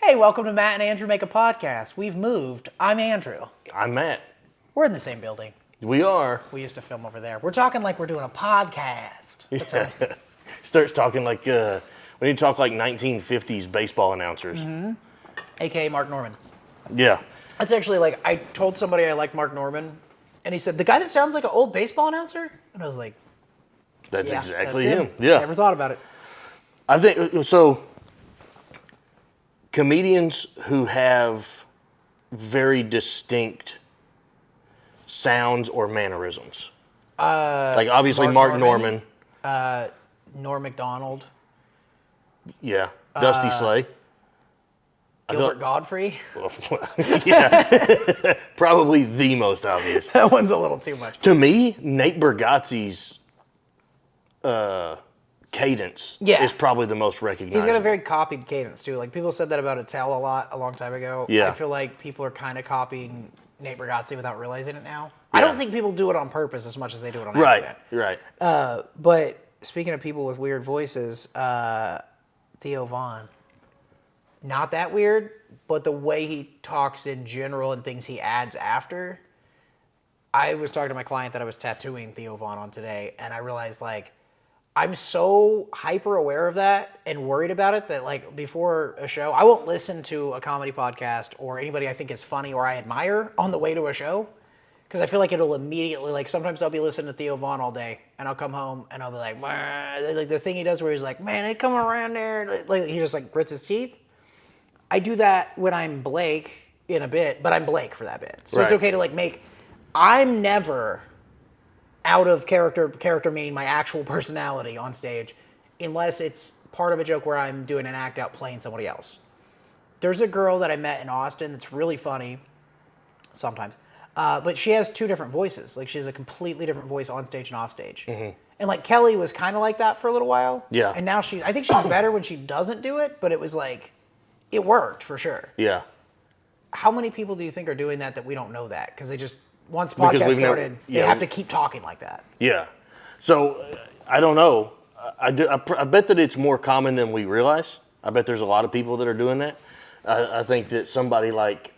Hey, welcome to Matt and Andrew Make a Podcast. We've moved. I'm Andrew. I'm Matt. We're in the same building. We are. We used to film over there. We're talking like we're doing a podcast. That's how Starts talking like, we need to talk like 1950s baseball announcers. AKA Mark Norman. Yeah. That's actually like, I told somebody I liked Mark Norman, and he said, the guy that sounds like an old baseball announcer? And I was like, That's yeah, exactly that's him. Yeah. Never thought about it. I think, so comedians who have very distinct sounds or mannerisms. Like obviously Mark Norman. Norm Macdonald. Yeah. Dusty Slay. Gilbert Godfrey. Yeah. Probably the most obvious. That one's a little too much. To me, Nate Bargatze's cadence is probably the most recognizable. He's got a very copied cadence, too. Like, people said that about Attell a lot a long time ago. Yeah. I feel like people are kind of copying Nate Bargatze without realizing it now. Yeah. I don't think people do it on purpose as much as they do it on accident. Right. But speaking of people with weird voices, Theo Vaughn. Not that weird, but the way he talks in general and things he adds after. I was talking to my client that I was tattooing Theo Vaughn on today, and I realized, like, I'm so hyper aware of that and worried about it that, like, before a show, I won't listen to a comedy podcast or anybody I think is funny or I admire on the way to a show, because I feel like it'll immediately, like, sometimes I'll be listening to Theo Vaughn all day, and I'll come home and I'll be like the thing he does where he's like, man, they come around there, like he just like grits his teeth. I do that when I'm Blake in a bit, but I'm Blake for that bit. So It's okay to like I'm never out of character meaning my actual personality on stage, unless it's part of a joke where I'm doing an act out playing somebody else. There's a girl that I met in Austin that's really funny sometimes, but she has two different voices. Like, she has a completely different voice on stage and off stage. Mm-hmm. And like Kelly was kind of like that for a little while. Yeah. And now I think she's better when she doesn't do it, but it was like, it worked for sure. Yeah. How many people do you think are doing that we don't know that? Because they just, once podcast started, they have to keep talking like that. Yeah. So, I don't know. I bet that it's more common than we realize. I bet there's a lot of people that are doing that. I think that somebody like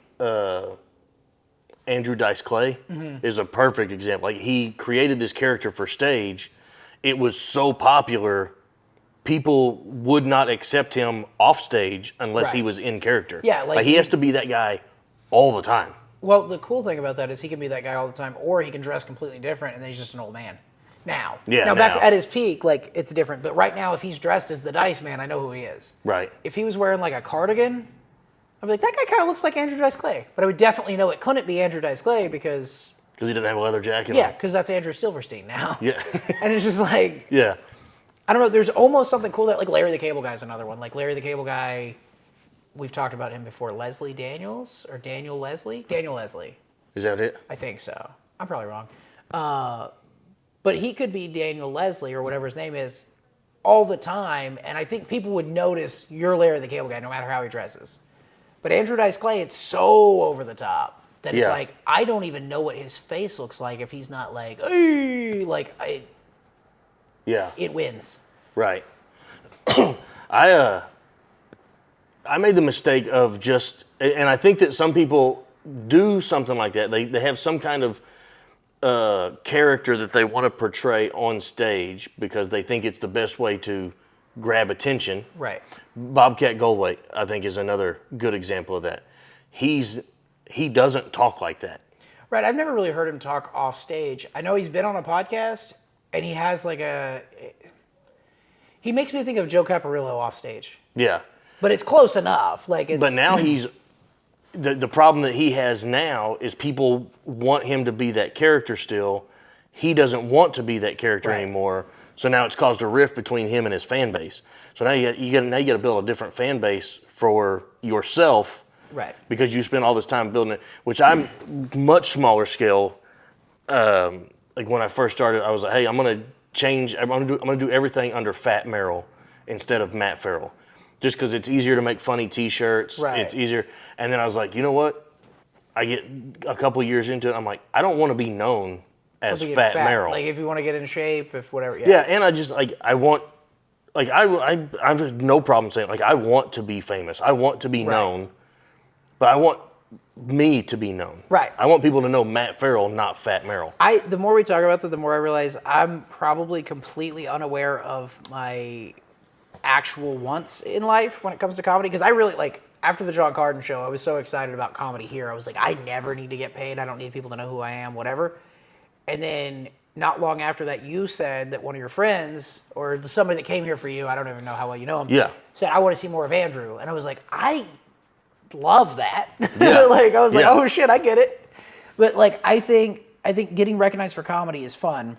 Andrew Dice Clay is a perfect example. Like, he created this character for stage. It was so popular, people would not accept him off stage unless he was in character. Yeah, like he has to be that guy all the time. Well, the cool thing about that is he can be that guy all the time, or he can dress completely different, and then he's just an old man. Now, back at his peak, like, it's different. But right now, if he's dressed as the Dice Man, I know who he is. Right. If he was wearing like a cardigan, I'd be like, that guy kind of looks like Andrew Dice Clay. But I would definitely know it couldn't be Andrew Dice Clay because he didn't have a leather jacket on. Yeah, because that's Andrew Silverstein now. Yeah. And it's just like, yeah. I don't know, there's almost something cool that, like, Larry the Cable Guy is another one. Like, Larry the Cable Guy, we've talked about him before. Leslie Daniels or Daniel Leslie? Daniel Leslie. Is that it? I think so. I'm probably wrong. But he could be Daniel Leslie or whatever his name is all the time, and I think people would notice you're Larry the Cable Guy no matter how he dresses. But Andrew Dice Clay, it's so over the top that it's like, I don't even know what his face looks like if he's not like, hey, like, it wins. Right. I made the mistake of just, and I think that some people do something like that. They have some kind of character that they want to portray on stage because they think it's the best way to grab attention. Right. Bobcat Goldthwait, I think, is another good example of that. He doesn't talk like that. Right. I've never really heard him talk off stage. I know he's been on a podcast, and he has like he makes me think of Joe Caparillo off stage. Yeah. But it's close enough. But now he's, the problem that he has now is people want him to be that character still. He doesn't want to be that character anymore. So now it's caused a rift between him and his fan base. So now you got to build a different fan base for yourself. Right. Because you spend all this time building it, which I'm much smaller scale. Like when I first started, I was like, hey, I'm going to change. I'm going to do everything under Fat Merrill instead of Matt Farrell. Just because it's easier to make funny T-shirts. Right. It's easier. And then I was like, you know what? I get a couple years into it. I'm like, I don't want to be known as Fat Merrill. Like if you want to get in shape, if whatever. Yeah, and I just like I want like I have no problem saying, like, I want to be famous. I want to be known, but I want me to be known. Right. I want people to know Matt Farrell, not Fat Merrill. The more we talk about that, the more I realize I'm probably completely unaware of my actual wants in life when it comes to comedy. Because I really, like, after the John Carden show, I was so excited about comedy here. I was like, I never need to get paid. I don't need people to know who I am, whatever. And then not long after that, you said that one of your friends, or somebody that came here for you, I don't even know how well you know him, Yeah. said, I want to see more of Andrew. And I was like, I love that. Yeah. Like, I was like, Yeah. oh shit, I get it. But like, I think getting recognized for comedy is fun,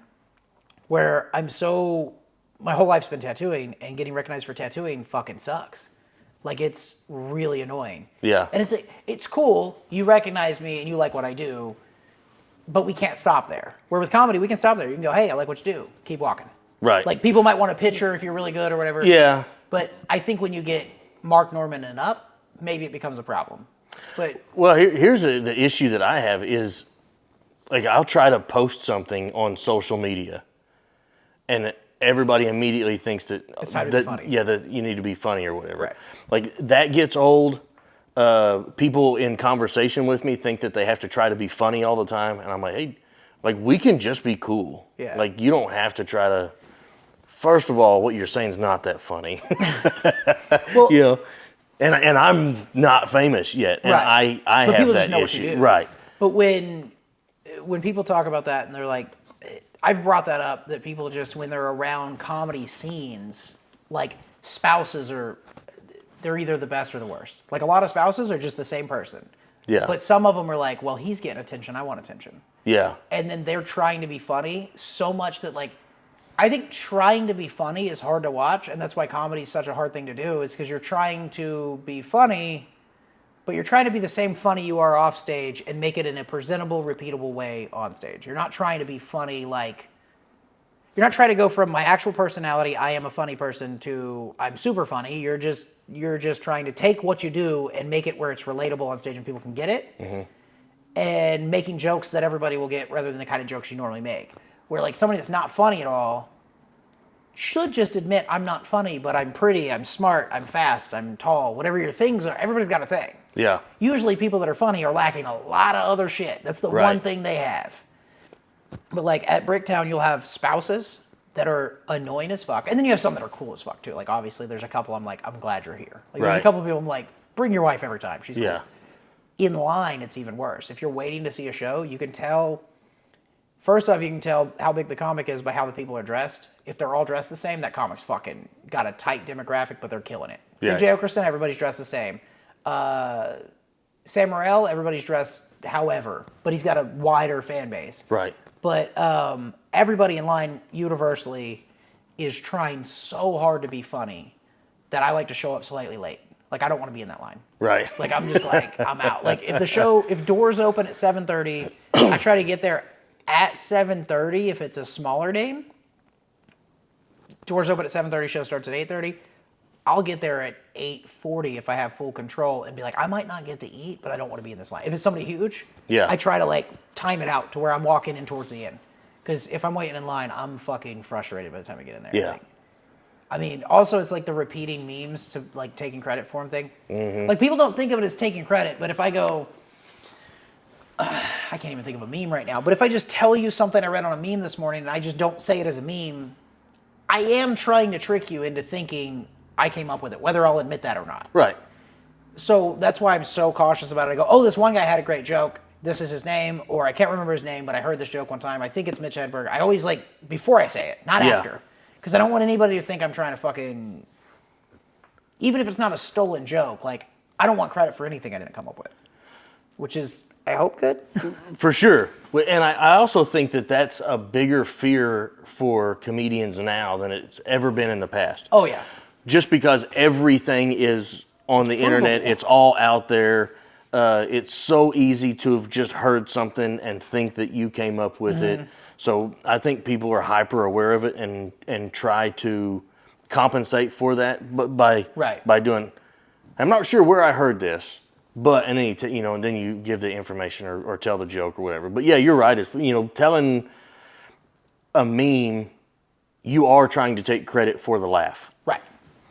where my whole life's been tattooing, and getting recognized for tattooing fucking sucks. Like, it's really annoying. Yeah. And it's like, it's cool, you recognize me and you like what I do, but we can't stop there. Where with comedy, we can stop there. You can go, hey, I like what you do. Keep walking. Right. Like, people might want a picture if you're really good or whatever. Yeah. But I think when you get Mark Norman and up, maybe it becomes a problem. But Well, here's the issue that I have is, like, I'll try to post something on social media, and everybody immediately thinks that It's time to be funny. Yeah, that you need to be funny or whatever. Right. Like, that gets old. People in conversation with me think that they have to try to be funny all the time, and I'm like, hey, like, we can just be cool. Yeah. Like, you don't have to try to. First of all, what you're saying is not that funny. well, You know, and I'm not famous yet, and Right. I But have people that just know what issue. you do. Right. But when people talk about that and they're like, I've brought that up, that people just, when they're around comedy scenes, like, spouses they're either the best or the worst. Like, a lot of spouses are just the same person. Yeah. But some of them are like, well, he's getting attention, I want attention. Yeah. And then they're trying to be funny so much that, like, I think trying to be funny is hard to watch, and that's why comedy is such a hard thing to do, is because you're trying to be funny, but you're trying to be the same funny you are off stage and make it in a presentable, repeatable way on stage. You're not trying to be funny like, you're not trying to go from my actual personality, I am a funny person, to I'm super funny. You're just trying to take what you do and make it where it's relatable on stage and people can get it. And making jokes that everybody will get rather than the kind of jokes you normally make. Where, like, somebody that's not funny at all should just admit, I'm not funny, but I'm pretty, I'm smart, I'm fast, I'm tall, whatever your things are. Everybody's got a thing. Yeah. Usually people that are funny are lacking a lot of other shit. That's the Right. one thing they have. But, like, at Bricktown, you'll have spouses that are annoying as fuck. And then you have some that are cool as fuck, too. Like, obviously, there's a couple I'm like, I'm glad you're here. Like, there's a Right. couple of people I'm like, bring your wife every time. She's cool. Yeah. In line, it's even worse. If you're waiting to see a show, you can tell. First off, you can tell how big the comic is by how the people are dressed. If they're all dressed the same, that comic's fucking got a tight demographic, but they're killing it. Yeah. Big J. Okerson, everybody's dressed the same. Sam Morril, everybody's dressed however, but he's got a wider fan base. Right. But everybody in line universally is trying so hard to be funny that I like to show up slightly late. Like, I don't want to be in that line. Right. Like, I'm just like, I'm out. Like, if doors open at 7:30, I try to get there at 7:30 if it's a smaller name. Doors open at 7:30, show starts at 8:30. I'll get there at 8:40 if I have full control and be like, I might not get to eat, but I don't want to be in this line. If it's somebody huge, Yeah. I try to, like, time it out to where I'm walking in towards the end. Because if I'm waiting in line, I'm fucking frustrated by the time I get in there. Yeah. Like, I mean, also, it's like the repeating memes to, like, taking credit for them thing. Like, people don't think of it as taking credit, but if I go, I can't even think of a meme right now, but if I just tell you something I read on a meme this morning and I just don't say it as a meme, I am trying to trick you into thinking I came up with it, whether I'll admit that or not. Right. So that's why I'm so cautious about it. I go, oh, this one guy had a great joke. This is his name, or I can't remember his name, but I heard this joke one time. I think it's Mitch Hedberg. I always, like, before I say it, not Yeah. after. Because I don't want anybody to think I'm trying to fucking, even if it's not a stolen joke, like, I don't want credit for anything I didn't come up with. Which is, I hope, good. For sure. And I also think that that's a bigger fear for comedians now than it's ever been in the past. Oh, yeah. Just because everything is on the internet, it's all out there. It's so easy to have just heard something and think that you came up with it. So I think people are hyper aware of it and try to compensate for that, but by doing. I'm not sure where I heard this, but and then and then you give the information or tell the joke or whatever. But yeah, you're right. It's telling a meme you are trying to take credit for the laugh. Right.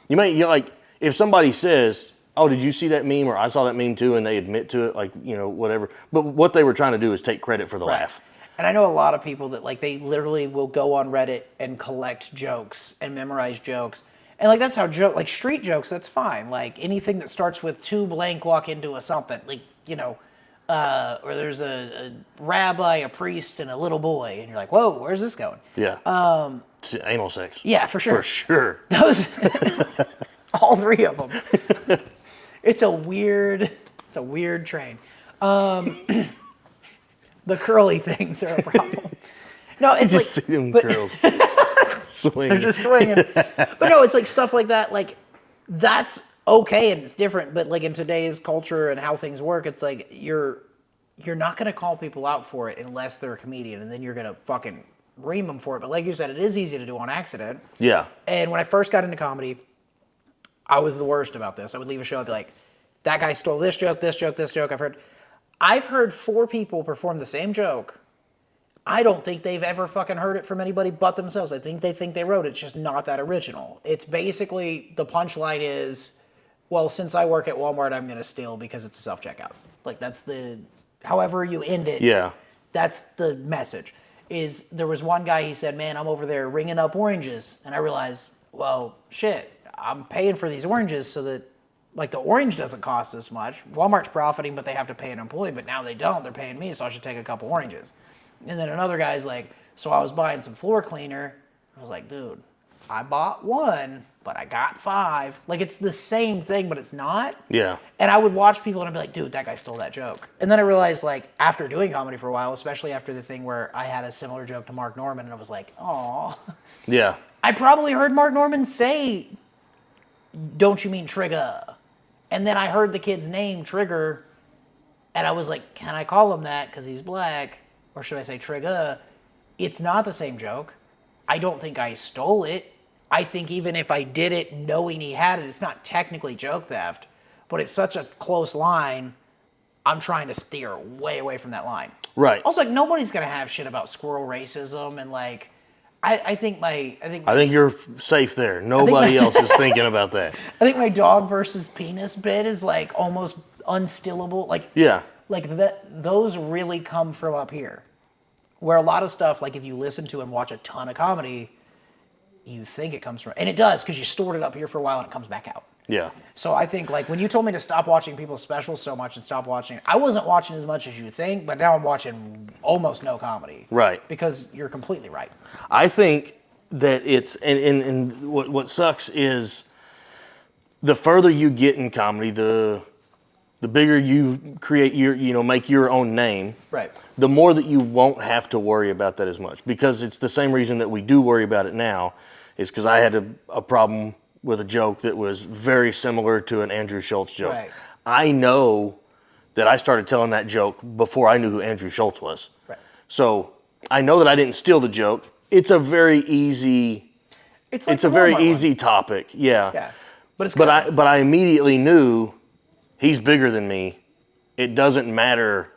You like, if somebody says, oh, did you see that meme? Or I saw that meme too, and they admit to it, like, whatever. But what they were trying to do is take credit for the laugh. And I know a lot of people that, like, they literally will go on Reddit and collect jokes and memorize jokes. And, like, that's how like, street jokes, that's fine. Like, anything that starts with two blank walk into a something. Like, or there's a rabbi, a priest, and a little boy. And you're like, whoa, where's this going? Yeah. Anal sex. Yeah, for sure. For sure. Those, all three of them. It's a weird train. The curly things are a problem. No, it's like, see them but, girls swinging. they're just swinging. But no, it's like stuff like that. Like, that's okay and it's different. But like in today's culture and how things work, it's like you're not gonna call people out for it unless they're a comedian, and then you're gonna fucking ream them for it. But like you said, it is easy to do on accident. Yeah. And when I first got into comedy, I was the worst about this. I would leave a show, I'd be like, that guy stole this joke, this joke, this joke. I've heard 4 people perform the same joke. I don't think they've ever fucking heard it from anybody but themselves. I think they wrote it. It's just not that original. It's basically, the punchline is, well, since I work at Walmart, I'm going to steal because it's a self-checkout. Like, that's however you end it. Yeah. That's the message. There was one guy, he said, man, I'm over there ringing up oranges. And I realized, well, shit, I'm paying for these oranges so that, like, the orange doesn't cost this much. Walmart's profiting, but they have to pay an employee, but now they don't. They're paying me, so I should take a couple oranges. And then another guy's like, so I was buying some floor cleaner. I was like, dude, I bought 1, but I got 5. Like, it's the same thing, but it's not. Yeah. And I would watch people and I'd be like, dude, that guy stole that joke. And then I realized, like, after doing comedy for a while, especially after the thing where I had a similar joke to Mark Norman, and I was like, aw. Yeah. I probably heard Mark Norman say, don't you mean Trigger? And then I heard the kid's name, Trigger, and I was like, can I call him that because he's black? Or should I say Trigger? It's not the same joke. I don't think I stole it. I think even if I did it knowing he had it, it's not technically joke theft, but it's such a close line, I'm trying to steer way away from that line. Right. Also, like, nobody's going to have shit about squirrel racism and, like, I think you're safe there. Nobody else is thinking about that. I think my dog versus penis bit is like almost unstillable. Like, Yeah. like those really come from up here. Where a lot of stuff, like if you listen to and watch a ton of comedy, you think it comes from, and it does because you stored it up here for a while and it comes back out. Yeah. So I think, like, when you told me to stop watching people's specials so much and stop watching, I wasn't watching as much as you think, but now I'm watching almost no comedy. Right. Because you're completely right. I think that it's, and what sucks is the further you get in comedy, the bigger you create make your own name. Right. The more that you won't have to worry about that as much, because it's the same reason that we do worry about it now, is because I had a problem with a joke that was very similar to an Andrew Schultz joke. Right. I know that I started telling that joke before I knew who Andrew Schultz was. Right. So I know that I didn't steal the joke. It's a very easy, It's like it's a very easy topic. Yeah. Yeah. But it's But good. I immediately knew he's bigger than me. It doesn't matter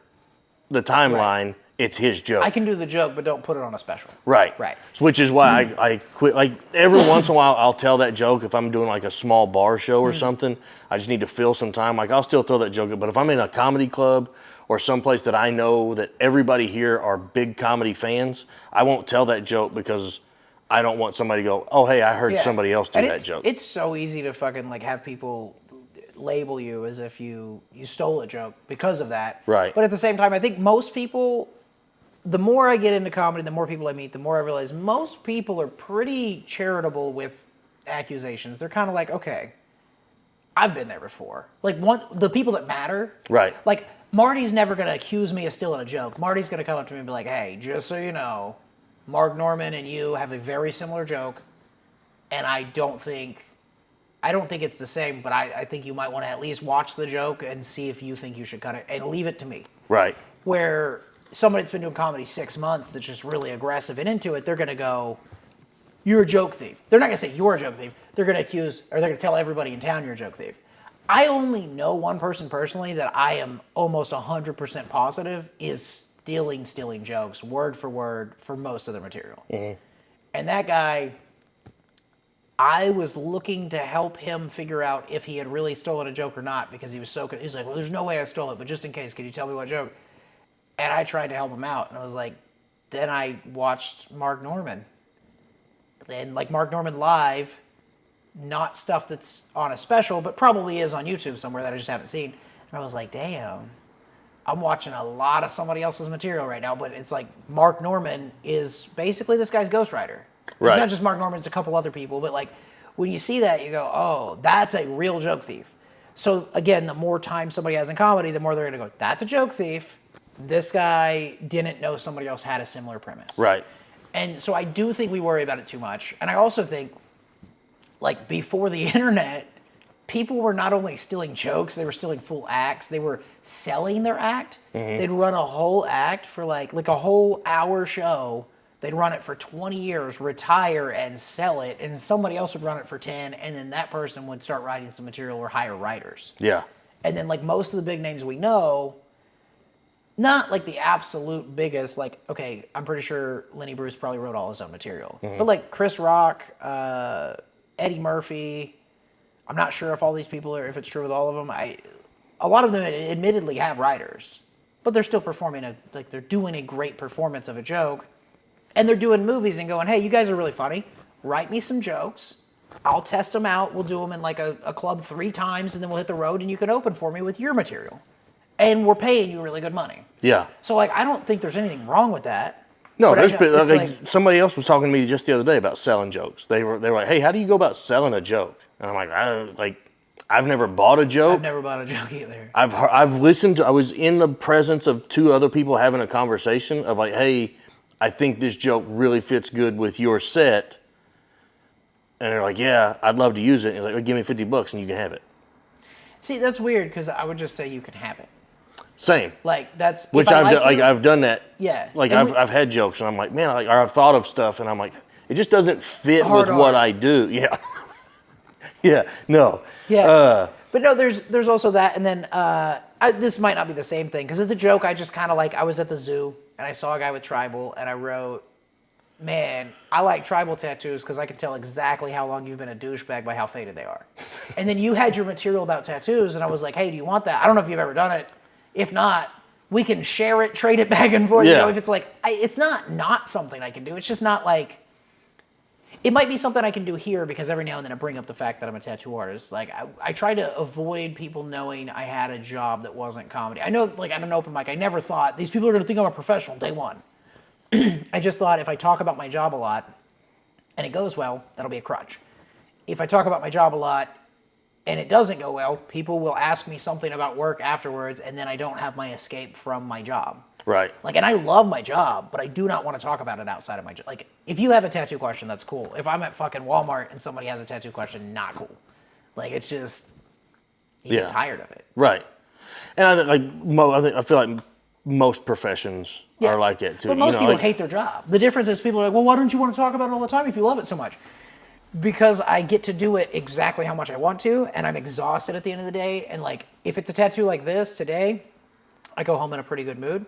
the timeline. Right. It's his joke. I can do the joke, but don't put it on a special. Right. Right. Which is why I quit. Like, every once in a while, I'll tell that joke if I'm doing like a small bar show or something. I just need to fill some time. Like, I'll still throw that joke. But if I'm in a comedy club or someplace that I know that everybody here are big comedy fans, I won't tell that joke because I don't want somebody to go, oh, hey, I heard somebody else do that joke. It's so easy to fucking, like, have people label you as if you stole a joke because of that. Right. But at the same time, I think most people, the more I get into comedy, the more people I meet, the more I realize most people are pretty charitable with accusations. They're kind of like, okay, I've been there before. Like, the people that matter. Right. Like, Marty's never going to accuse me of stealing a joke. Marty's going to come up to me and be like, hey, just so you know, Mark Norman and you have a very similar joke, and I don't think it's the same, but I think you might want to at least watch the joke and see if you think you should cut it, and leave it to me. Right. Where somebody that's been doing comedy 6 months that's just really aggressive and into it, they're going to go, you're a joke thief. They're not going to say you're a joke thief. They're going to tell everybody in town you're a joke thief. I only know one person personally that I am almost 100% positive is stealing jokes word for word for most of the material. Mm-hmm. And that guy, I was looking to help him figure out if he had really stolen a joke or not because he was like, well, there's no way I stole it, but just in case, can you tell me what joke? And I tried to help him out, and I was like, then I watched Mark Norman. And like Mark Norman live, not stuff that's on a special, but probably is on YouTube somewhere that I just haven't seen. And I was like, damn, I'm watching a lot of somebody else's material right now, but it's like Mark Norman is basically this guy's ghostwriter. Right. It's not just Mark Norman, it's a couple other people, but like when you see that, you go, oh, that's a real joke thief. So again, the more time somebody has in comedy, the more they're going to go, that's a joke thief. This guy didn't know somebody else had a similar premise. Right. And so I do think we worry about it too much. And I also think, like, before the internet, people were not only stealing jokes, they were stealing full acts. They were selling their act. Mm-hmm. They'd run a whole act for like a whole hour show. They'd run it for 20 years, retire, and sell it. And somebody else would run it for 10, and then that person would start writing some material or hire writers. Yeah. And then, like, most of the big names we know, not like the absolute biggest, like, okay, I'm pretty sure Lenny Bruce probably wrote all his own material. Mm-hmm. But like Chris Rock, Eddie Murphy, I'm not sure if all these people are, if it's true with all of them. A lot of them admittedly have writers, but they're still performing they're doing a great performance of a joke. And they're doing movies and going, hey, you guys are really funny. Write me some jokes. I'll test them out. We'll do them in like a club 3 times, and then we'll hit the road, and you can open for me with your material. And we're paying you really good money. Yeah. So, like, I don't think there's anything wrong with that. No, there's somebody else was talking to me just the other day about selling jokes. They were like, hey, how do you go about selling a joke? And I'm like, I've never bought a joke. I've never bought a joke either. I've listened to, I was in the presence of 2 other people having a conversation of like, hey, I think this joke really fits good with your set. And they're like, yeah, I'd love to use it. And he's like, well, give me $50 and you can have it. See, that's weird because I would just say you can have it. Same. Like that's which I've done that. Yeah. Like I've had jokes and I'm like, man, or I've thought of stuff and I'm like, it just doesn't fit with what I do. Yeah. Yeah. No. Yeah. But no, there's also that, and then this might not be the same thing because it's a joke. I just kind of like I was at the zoo and I saw a guy with tribal and I wrote, man, I like tribal tattoos because I can tell exactly how long you've been a douchebag by how faded they are. And then you had your material about tattoos and I was like, hey, do you want that? I don't know if you've ever done it. If not, we can share it, trade it back and forth. Yeah. You know, if it's like, it's not something I can do. It's just not like, it might be something I can do here because every now and then I bring up the fact that I'm a tattoo artist. Like, I try to avoid people knowing I had a job that wasn't comedy. I know, like, at an open mic, I never thought, these people are going to think I'm a professional day one. I just thought if I talk about my job a lot and it goes well, that'll be a crutch. If I talk about my job a lot and it doesn't go well, people will ask me something about work afterwards, and then I don't have my escape from my job. Right. Like, and I love my job, but I do not want to talk about it outside of my job. Like, if you have a tattoo question, that's cool. If I'm at fucking Walmart and somebody has a tattoo question, not cool. Like, it's just, you get tired of it. Right. And I feel like most professions are like that too. But most people hate their job. The difference is people are like, well, why don't you want to talk about it all the time if you love it so much? Because I get to do it exactly how much I want to, and I'm exhausted at the end of the day. And like, if it's a tattoo like this today, I go home in a pretty good mood,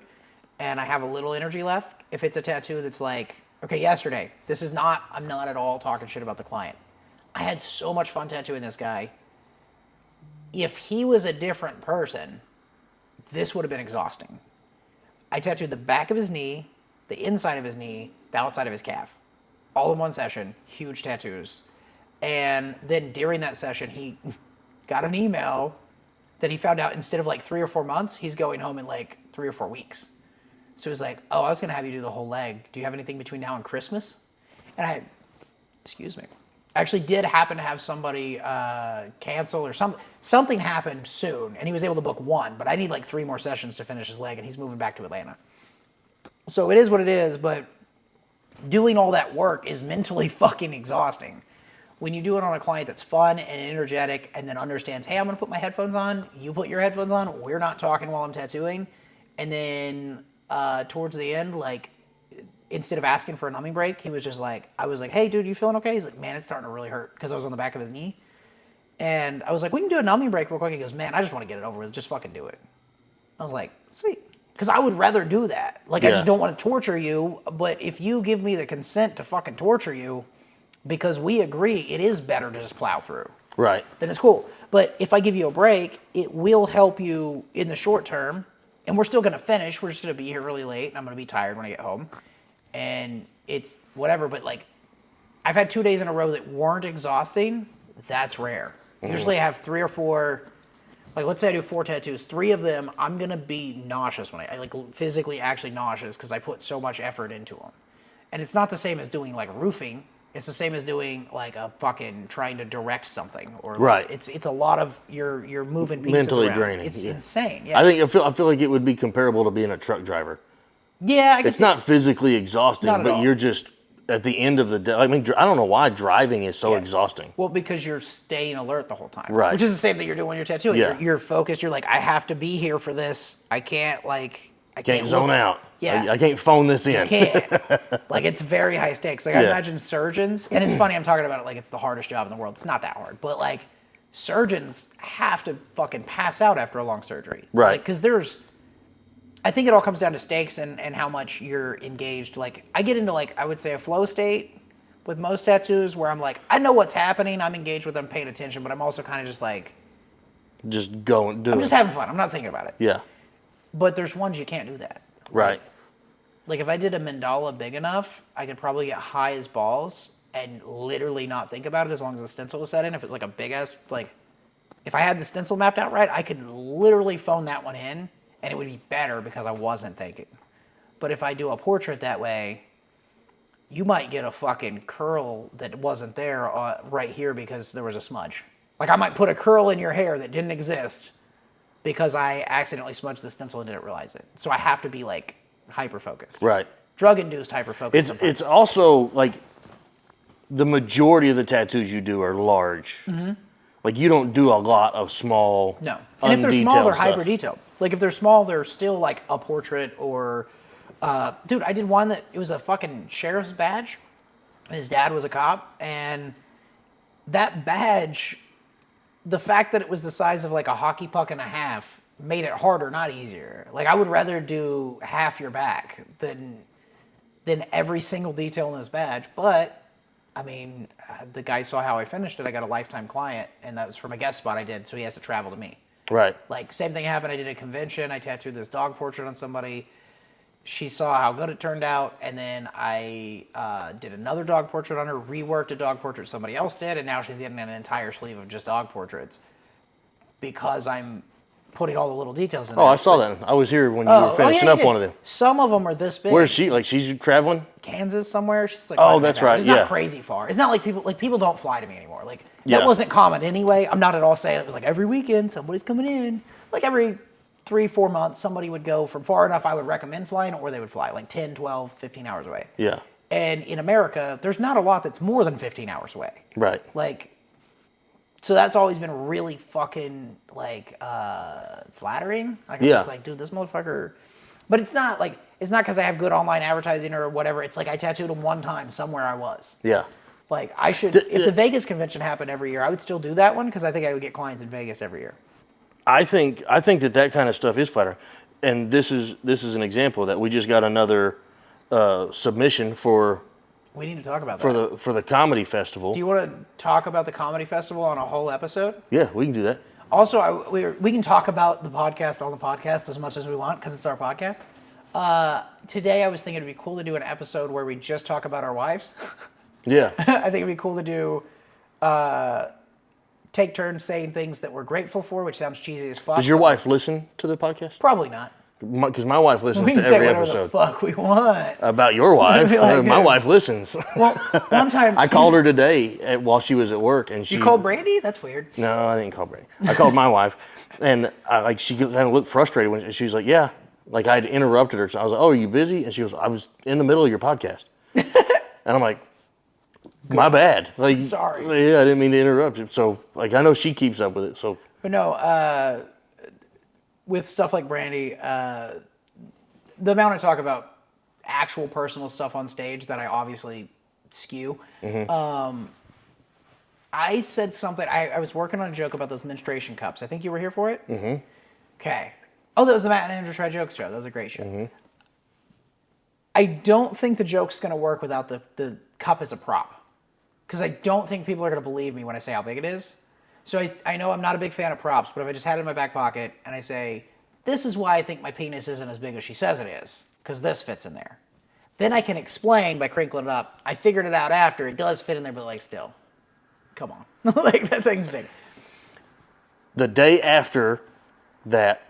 and I have a little energy left. If it's a tattoo that's like, okay, yesterday, I'm not at all talking shit about the client. I had so much fun tattooing this guy. If he was a different person, this would have been exhausting. I tattooed the back of his knee, the inside of his knee, the outside of his calf. All in one session, huge tattoos. And then during that session, he got an email that he found out instead of like 3 or 4 months, he's going home in like 3 or 4 weeks. So he was like, oh, I was going to have you do the whole leg. Do you have anything between now and Christmas? And I actually did happen to have somebody cancel or something happened soon, and he was able to book 1, but I need like 3 more sessions to finish his leg, and he's moving back to Atlanta. So it is what it is, but doing all that work is mentally fucking exhausting. When you do it on a client that's fun and energetic and then understands, hey, I'm going to put my headphones on, you put your headphones on, we're not talking while I'm tattooing. And then towards the end, like, instead of asking for a numbing break, he was just like, I was like, hey, dude, you feeling okay? He's like, man, it's starting to really hurt because I was on the back of his knee. And I was like, we can do a numbing break real quick. He goes, man, I just want to get it over with. Just fucking do it. I was like, sweet. Because I would rather do that. Like, I just don't want to torture you. But if you give me the consent to fucking torture you, because we agree it is better to just plow through. Right. Then it's cool. But if I give you a break, it will help you in the short term. And we're still going to finish. We're just going to be here really late, and I'm going to be tired when I get home. And it's whatever. But like, I've had 2 days in a row that weren't exhausting. That's rare. Usually I have 3 or 4. Like, let's say I do 4 tattoos. 3 of them, I'm going to be nauseous when I like physically actually nauseous because I put so much effort into them. And it's not the same as doing like roofing. It's the same as doing like a fucking trying to direct something or Right. It's a lot of you're moving pieces Mentally around. draining. It's Yeah. insane. Yeah. I feel like it would be comparable to being a truck driver. Yeah, I guess It's not physically exhausting, Not at but all. you're just at the end of the day. I mean, I don't know why driving is so exhausting. Well, because you're staying alert the whole time. Right. Which is the same thing you're doing when you're tattooing. Yeah. You're focused. You're like, I have to be here for this. I can't Can't zone out. Yeah. I can't phone this in. Can't. Like, it's very high stakes. Like, I Yeah. imagine surgeons, and it's funny, I'm talking about it like it's the hardest job in the world. It's not that hard. But, like, surgeons have to fucking pass out after a long surgery. Right. Because I think it all comes down to stakes and how much you're engaged. Like, I get into, like, I would say a flow state with most tattoos where I'm like, I know what's happening. I'm engaged with them, paying attention, but I'm also kind of just like, Just go and do I'm it. just having fun. I'm not thinking about it. Yeah. But there's ones you can't do that. Right. Like, if I did a mandala big enough, I could probably get high as balls and literally not think about it as long as the stencil was set in. If it's like a big ass, like, if I had the stencil mapped out right, I could literally phone that one in and it would be better because I wasn't thinking. But if I do a portrait that way, you might get a fucking curl that wasn't there right here because there was a smudge. Like, I might put a curl in your hair that didn't exist because I accidentally smudged the stencil and didn't realize it. So I have to be, like, hyper-focused. Right. Drug-induced hyper-focus. It's also like the majority of the tattoos you do are large. Mm-hmm. Like, you don't do a lot of small, No. And if they're small, undetailed they're stuff. hyper-detailed. Like, if they're small, they're still, like, a portrait or... dude, I did one that... It was a fucking sheriff's badge. His dad was a cop. And that badge, the fact that it was the size of, like, a hockey puck and a half made it harder, not easier. Like, I would rather do half your back than every single detail in this badge. But, I mean, the guy saw how I finished it. I got a lifetime client, and that was from a guest spot I did, so he has to travel to me. Right. Like, same thing happened. I did a convention. I tattooed this dog portrait on somebody. She saw how good it turned out, and then I did another dog portrait on her, reworked a dog portrait somebody else did, and now she's getting an entire sleeve of just dog portraits because I'm putting all the little details in there. Oh, I saw that. I was here when you were finishing up one of them. Some of them are this big. Where's she? Like, she's traveling? Kansas somewhere. She's like, Oh, 500 that's hours. right, It's yeah. not crazy far. It's not like people don't fly to me anymore. Like, Yeah. that wasn't common anyway. I'm not at all saying it was like every weekend somebody's coming in. Like, every 3-4 months somebody would go from far enough I would recommend flying, or they would fly like 10, 12, 15 hours away. Yeah. And in America, there's not a lot that's more than 15 hours away. Right. Like, so that's always been really fucking, like, flattering. Like, I'm Yeah. just like, dude, this motherfucker. But it's not because I have good online advertising or whatever. It's like I tattooed him one time somewhere I was. Yeah. Like, I should, if the Vegas convention happened every year, I would still do that one because I think I would get clients in Vegas every year. I think that kind of stuff is flattering. And this is an example of that. We just got another submission for We need to talk about that. the comedy festival. Do you want to talk about the comedy festival on a whole episode? Yeah, we can do that. Also, we can talk about the podcast on the podcast as much as we want because it's our podcast. Today, I was thinking it'd be cool to do an episode where we just talk about our wives. Yeah. I think it'd be cool to do take turns saying things that we're grateful for, which sounds cheesy as fuck. Does your wife listen to the podcast? Probably not. Because my wife listens We can to say every whatever episode. the fuck we want. About your wife. Be like, My dude. wife listens. Well, one time I called her today while she was at work, and she. You called Brandy? That's weird. No, I didn't call Brandy. I called my wife, and she kind of looked frustrated when she was like, "Yeah," like I'd interrupted her. So I was like, "Oh, are you busy?" And she goes, "I was in the middle of your podcast," and I'm like, "My bad." Like, Sorry. Yeah, I didn't mean to interrupt you. So, like, I know she keeps up with it. So, But no, with stuff like Brandy, the amount I talk about actual personal stuff on stage that I obviously skew. I said something. I was working on a joke about those menstruation cups. I think you were here for it. Mm-hmm. Okay. Oh, that was the Matt and Andrew Try Jokes show. That was a great show. Mm-hmm. I don't think the joke's going to work without the cup as a prop. because I don't think people are going to believe me when I say how big it is. So I know I'm not a big fan of props, but if I just had it in my back pocket and I say, this is why I think my penis isn't as big as she says it is, because this fits in there. Then I can explain by crinkling it up. I figured it out after. It does fit in there, but like still, come on. Like that thing's big. The day after that,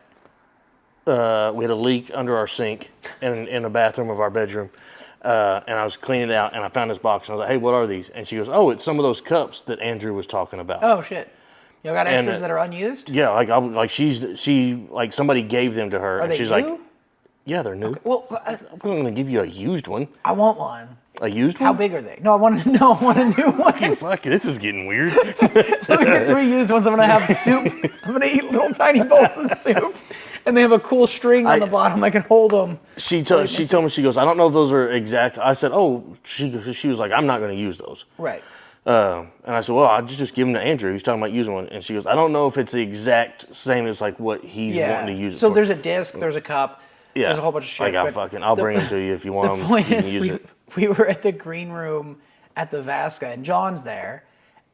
we had a leak under our sink in the bathroom of our bedroom. And I was cleaning it out, and I found this box, and I was like, hey, what are these? And she goes, oh, it's some of those cups that Andrew was talking about. Oh, shit. You got extras that are unused? Yeah, like somebody gave them to her. Are and they she's new? like, yeah, they're new. Okay. Well, I wasn't going to give you a used one. I want one. A used one? How big are they? No, I want a new one. Fuck, this is getting weird. Let me get 3 used ones. I'm going to have soup. I'm going to eat little tiny bowls of soup. And they have a cool string on the bottom. I can hold them. She told me, she goes, I don't know if those are exact. I said, oh, she was like, I'm not going to use those. Right. And I said, well, I'll just give them to Andrew. He's talking about using one. And she goes, I don't know if it's the exact same as like what he's wanting to use it So for. there's a disc, there's a cup, there's a whole bunch of shit. I'll bring them to you if you want them. The point You is, can use it. we were at the green room at the Vasca, and John's there.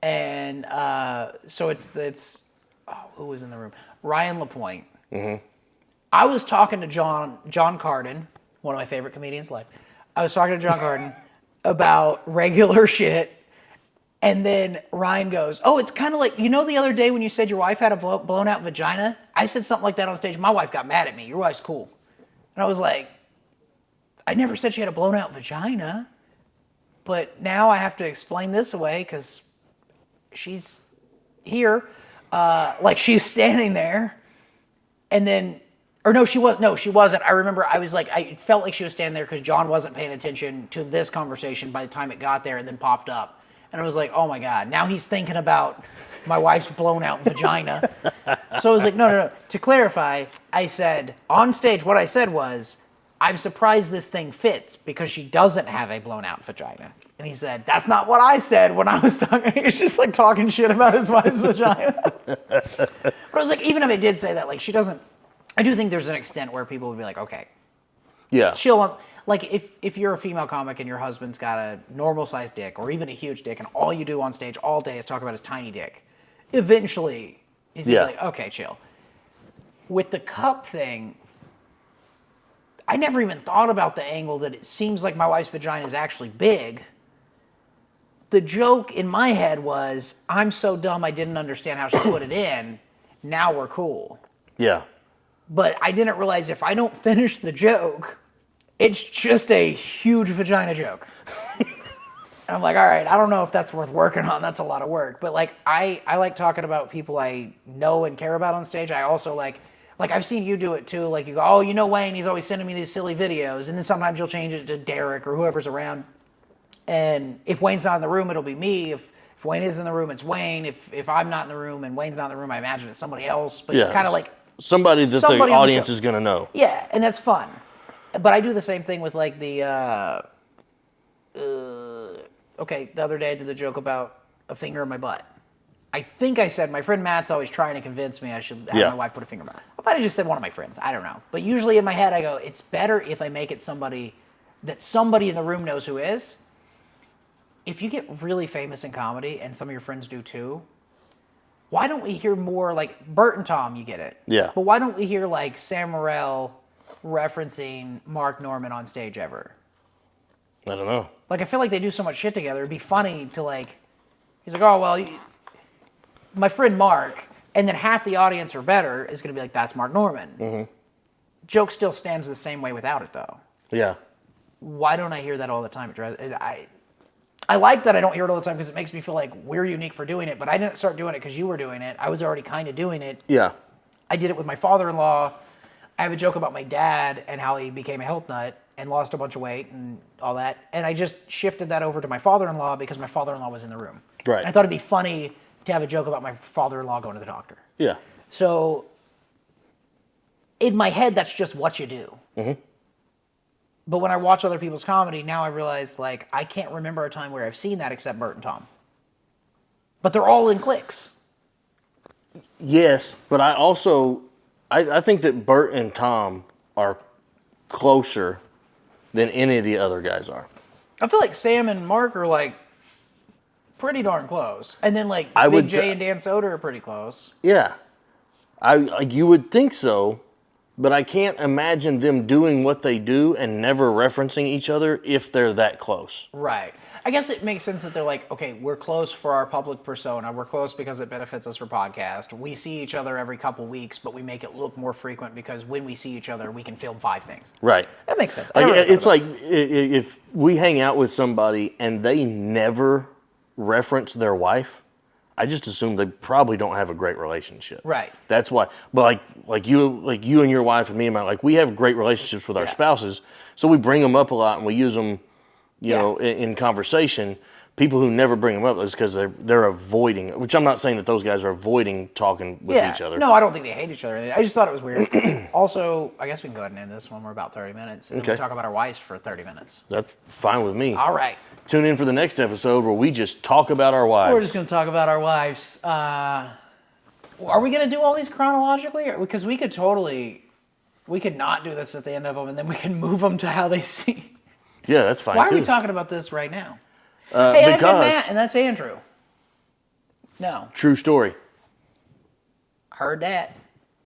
And so it's who was in the room? Ryan LaPointe. Mm-hmm. I was talking to John Carden, one of my favorite comedians alive. I was talking to John Carden about regular shit. And then Ryan goes, oh, it's kind of like, you know the other day when you said your wife had a blown out vagina? I said something like that on stage. My wife got mad at me. Your wife's cool. And I was like, I never said she had a blown out vagina. But now I have to explain this away because she's here. Like she's standing there. And then, or no, she wasn't. I remember I was like, I felt like she was standing there because John wasn't paying attention to this conversation by the time it got there and then popped up. And I was like, oh my God, now he's thinking about my wife's blown out vagina. So I was like, no. To clarify, I said, on stage, what I said was, I'm surprised this thing fits because she doesn't have a blown out vagina. And he said, that's not what I said when I was talking. He's just like talking shit about his wife's vagina. But I was like, even if I did say that, like she doesn't, I do think there's an extent where people would be like, okay, Yeah. chill. Like if you're a female comic and your husband's got a normal sized dick or even a huge dick and all you do on stage all day is talk about his tiny dick, eventually he's gonna be like, okay, chill. With the cup thing, I never even thought about the angle that it seems like my wife's vagina is actually big. The joke in my head was, I'm so dumb I didn't understand how she put it in. Now we're cool. Yeah. But I didn't realize if I don't finish the joke, it's just a huge vagina joke. And I'm like, all right, I don't know if that's worth working on. That's a lot of work. But like, I like talking about people I know and care about on stage. I also like I've seen you do it too. Like you go, oh, you know Wayne, he's always sending me these silly videos. And then sometimes you'll change it to Derek or whoever's around. And if Wayne's not in the room, it'll be me. If Wayne is in the room, it's Wayne. If I'm not in the room and Wayne's not in the room, I imagine it's somebody else. But Yeah. kind of like Somebody that somebody on the the audience show. is going to know. Yeah, and that's fun. But I do the same thing with like the, okay, the other day I did the joke about a finger in my butt. I think I said, my friend Matt's always trying to convince me I should have my wife put a finger in my butt. I might have just said one of my friends. I don't know. But usually in my head I go, it's better if I make it somebody that somebody in the room knows who is. If you get really famous in comedy, and some of your friends do too, why don't we hear more like Bert and Tom, you get it. Yeah. But why don't we hear like Sam Morril referencing Mark Norman on stage ever? I don't know. Like, I feel like they do so much shit together. It'd be funny to like, he's like, oh, well, my friend Mark, and then half the audience or better is going to be like, that's Mark Norman. Mm-hmm. Joke still stands the same way without it, though. Yeah. Why don't I hear that all the time? I like that I don't hear it all the time because it makes me feel like we're unique for doing it, but I didn't start doing it because you were doing it. I was already kind of doing it. Yeah. I did it with my father-in-law. I have a joke about my dad and how he became a health nut and lost a bunch of weight and all that. And I just shifted that over to my father-in-law because my father-in-law was in the room. Right. And I thought it'd be funny to have a joke about my father-in-law going to the doctor. Yeah. So in my head, that's just what you do. Mm-hmm. But when I watch other people's comedy, now I realize, like, I can't remember a time where I've seen that except Bert and Tom. But they're all in cliques. Yes, but I also, I think that Bert and Tom are closer than any of the other guys are. I feel like Sam and Mark are, like, pretty darn close. And then like I Big would- J and Dan Soder are pretty close. Yeah, you would think so, but I can't imagine them doing what they do and never referencing each other if they're that close. Right. I guess it makes sense that they're like, okay, we're close for our public persona. We're close because it benefits us for podcast. We see each other every couple weeks, but we make it look more frequent because when we see each other, we can film 5 things. Right. That makes sense. Like, it's like if we hang out with somebody and they never reference their wife, I just assume they probably don't have a great relationship. Right. That's why. But like you and your wife and me and my, like, we have great relationships with our spouses, so we bring them up a lot and we use them, you know, in conversation. People who never bring them up is because they're avoiding, which I'm not saying that those guys are avoiding talking with each other. No, I don't think they hate each other. I just thought it was weird. Also, I guess we can go ahead and end this when we're about 30 minutes. And then Okay. we'll talk about our wives for 30 minutes. That's fine with me. All right. Tune in for the next episode where we just talk about our wives. We're just going to talk about our wives. Are we going to do all these chronologically? Because we could not do this at the end of them, and then we can move them to how they see. Yeah, that's fine Why too. are we talking about this right now? Hey, I've been because Matt, and that's Andrew. No, true story. heard that.